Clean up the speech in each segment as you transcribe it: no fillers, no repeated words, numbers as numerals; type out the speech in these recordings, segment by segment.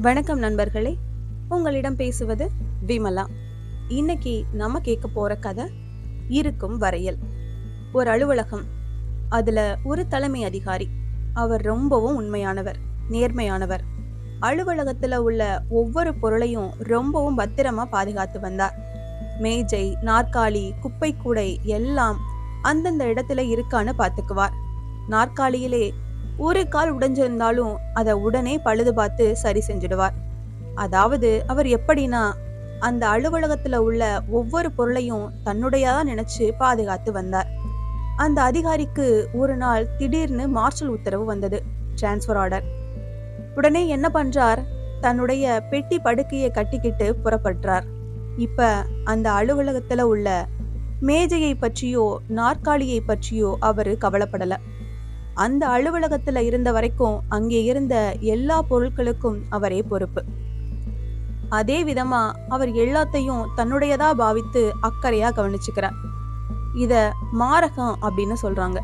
வணக்கம் நண்பர்களே, உங்களிடம் பேசுவது விமலா. இன்னைக்கு நம்ம கேட்க போற கதை இருக்கும் வரையல். ஒரு அலுவலகம், அதுல ஒரு தலைமை அதிகாரி. அவர் ரொம்பவும் உண்மையானவர், நேர்மையானவர். அலுவலகத்துல உள்ள ஒவ்வொரு பொருளையும் ரொம்பவும் பத்திரமா பாதுகாத்து வந்தார். மேஜை, நாற்காலி, குப்பை கூடை எல்லாம் அந்தந்த இடத்துல இருக்கான்னு பாத்துக்குவார். நாற்காலியிலே ஒரு கால் உடைஞ்சிருந்தாலும் அதை உடனே பழுது பார்த்து சரி செஞ்சிடுவார். அதாவது அவர் எப்படின்னா, அந்த அலுவலகத்துல உள்ள ஒவ்வொரு பொருளையும் தன்னுடையதா நினைச்சு பாதுகாத்து வந்தார். அந்த அதிகாரிக்கு ஒரு நாள் திடீர்னு மார்ஷல் உத்தரவு வந்தது, டிரான்ஸ்பர் ஆர்டர். உடனே என்ன பண்றார், தன்னுடைய பெட்டி படுக்கையை கட்டிக்கிட்டு புறப்படுறார். இப்ப அந்த அலுவலகத்துல உள்ள மேஜையை பற்றியோ நாற்காலியை பற்றியோ அவரு கவலைப்படல. அந்த அலுவலகத்துல இருந்த வரைக்கும் அங்கே இருந்த எல்லா பொருட்களுக்கும் அவரே பொறுப்பு. அதே விதமா அவர் எல்லாத்தையும் தன்னுடையதா பாவித்து அக்கறையா கவனிச்சுக்கிறார். இத மாரகம் அப்படின்னு சொல்றாங்க.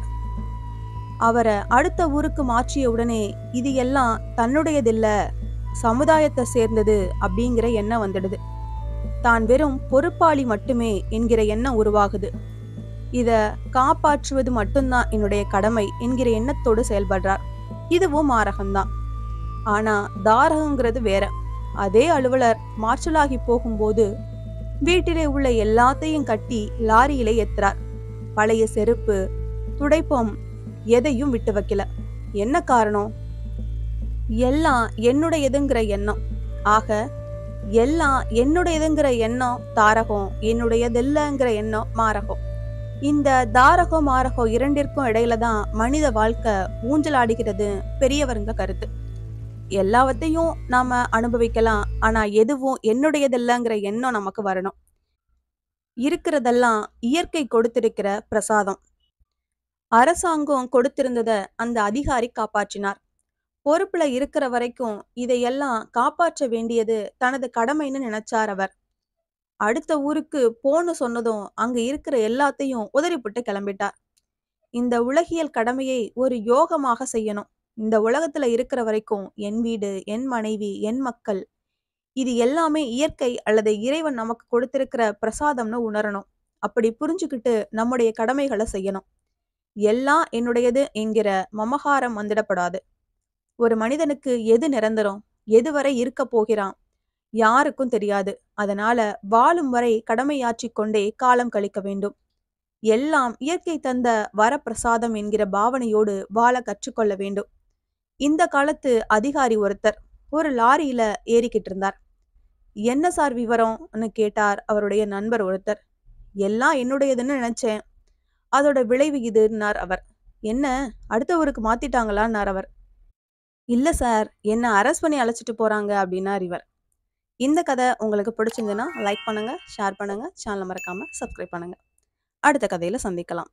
அவரை அடுத்த ஊருக்கு மாற்றிய உடனே இது எல்லாம் தன்னுடையதில்ல, சமுதாயத்தை சேர்ந்தது அப்படிங்கிற எண்ணம் வந்துடுது. தான் வெறும் பொறுப்பாளி மட்டுமே என்கிற எண்ணம் உருவாகுது. இத காப்பாற்றுவது மட்டும்தான் என்னுடைய கடமை என்கிற எண்ணத்தோடு செயல்படுறார். இதுவும் மாரகம்தான். ஆனா தாரகங்கிறது வேற. அதே அலுவலர் மார்ஷலாகி போகும்போது வீட்டிலே உள்ள எல்லாத்தையும் கட்டி லாரியிலே ஏத்துறார். பழைய செருப்பு, துடைப்பம் எதையும் விட்டு வைக்கல. என்ன காரணம்? எல்லாம் என்னுடையதுங்கிற எண்ணம். ஆக எல்லாம் என்னுடையதுங்கிற எண்ணம் தாரகம், என்னுடையதில்லைங்கிற எண்ணம் மாரகம். இந்த தாரகம் மாரகம் இரண்டிற்கும் இடையில தான் மனித வாழ்க்கை ஊஞ்சலாடுகிறது பெரியவருங்க கருத்து. எல்லாவற்றையும் நாம அனுபவிக்கலாம், ஆனா எதுவும் என்னுடையதில்லைங்கிற எண்ணம் நமக்கு வரணும். இருக்கிறதெல்லாம் இயற்கை கொடுத்திருக்கிற பிரசாதம். அரசாங்கம் கொடுத்திருந்தத அந்த அதிகாரி காப்பாற்றினார். பொறுப்புல இருக்கிற வரைக்கும் இதையெல்லாம் காப்பாற்ற வேண்டியது தனது கடமைன்னு நினைச்சார் அவர். அடுத்த ஊருக்கு போன்னு சொன்னதும் அங்க இருக்கிற எல்லாத்தையும் உதறிப்புட்டு கிளம்பிட்டார். இந்த உலகியல் கடமையை ஒரு யோகமாக செய்யணும். இந்த உலகத்துல இருக்கிற வரைக்கும் என் வீடு, என் மனைவி, என் மக்கள், இது எல்லாமே இயற்கை அல்லது இறைவன் நமக்கு கொடுத்திருக்கிற பிரசாதம்னு உணரணும். அப்படி புரிஞ்சுக்கிட்டு நம்முடைய கடமைகளை செய்யணும். எல்லாம் என்னுடையது என்கிற மமகாரம் வந்துடப்படாது. ஒரு மனிதனுக்கு எது நிரந்தரம், எதுவரை இருக்க போகிறான், யாருக்கும் தெரியாது. அதனால வாழும் வரை கடமையாற்றிக் கொண்டே காலம் கழிக்க வேண்டும். எல்லாம் இயற்கை தந்த வரப்பிரசாதம் என்கிற பாவனையோடு வாழ கற்றுக்கொள்ள வேண்டும். இந்த காலத்து அதிகாரி ஒருத்தர் ஒரு லாரியில ஏறிக்கிட்டு இருந்தார். என்ன சார் விவரம்னு கேட்டார் அவருடைய நண்பர் ஒருத்தர். எல்லாம் என்னுடையதுன்னு நினைச்சேன், அதோட விளைவு இதுன்னார் அவர். என்ன, அடுத்த ஊருக்கு மாத்திட்டாங்களான்னார் அவர். இல்ல சார், என்ன அரெஸ்ட் பண்ணி அழைச்சிட்டு போறாங்க அப்படின்னார் இவர். இந்த கதை உங்களுக்கு பிடிச்சிருந்துன்னா லைக் பண்ணுங்க, ஷேர் பண்ணுங்க, சேனலை மறக்காம சப்ஸ்கிரைப் பண்ணுங்க. அடுத்த கதையில சந்திக்கலாம்.